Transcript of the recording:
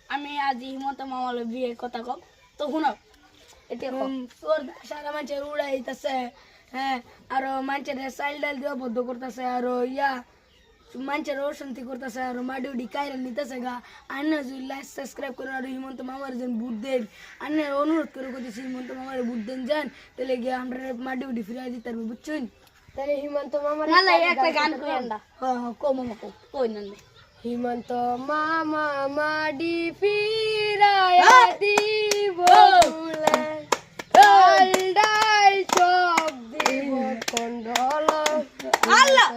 আমি আজ হিমন্ত মামার বিয়ের কথা কব তো শুনো এটা তোর সারা মানুষের উড়াইতেছে হ্যাঁ আর মানুষের চাইল ডাল দিয়ে বদ্ধ করতেছে আর ইয়া মানুষের অশান্তি করতেছে আর মাটি উডি কাইরা নিতেছে গা আন্না যদি লাইক সাবস্ক্রাইব করেন আর হিমন্ত মামার যেন বুট দেন আন্নার অনুরোধ করে করতেছি হিমন্ত মামার বুট দেন যান তাহলে গিয়ে আমরা মাটি উডি ফিরাই দিতে পারবো বুঝছেন তাহলে হিমন্ত মামা না একটা গান কই আমরা হ্যাঁ কো মামা কই না হিমন্ত মামা মাডি ফিরায়া দিব বলে ডাল ডাল সব দিব কন্ডল আল্লাহ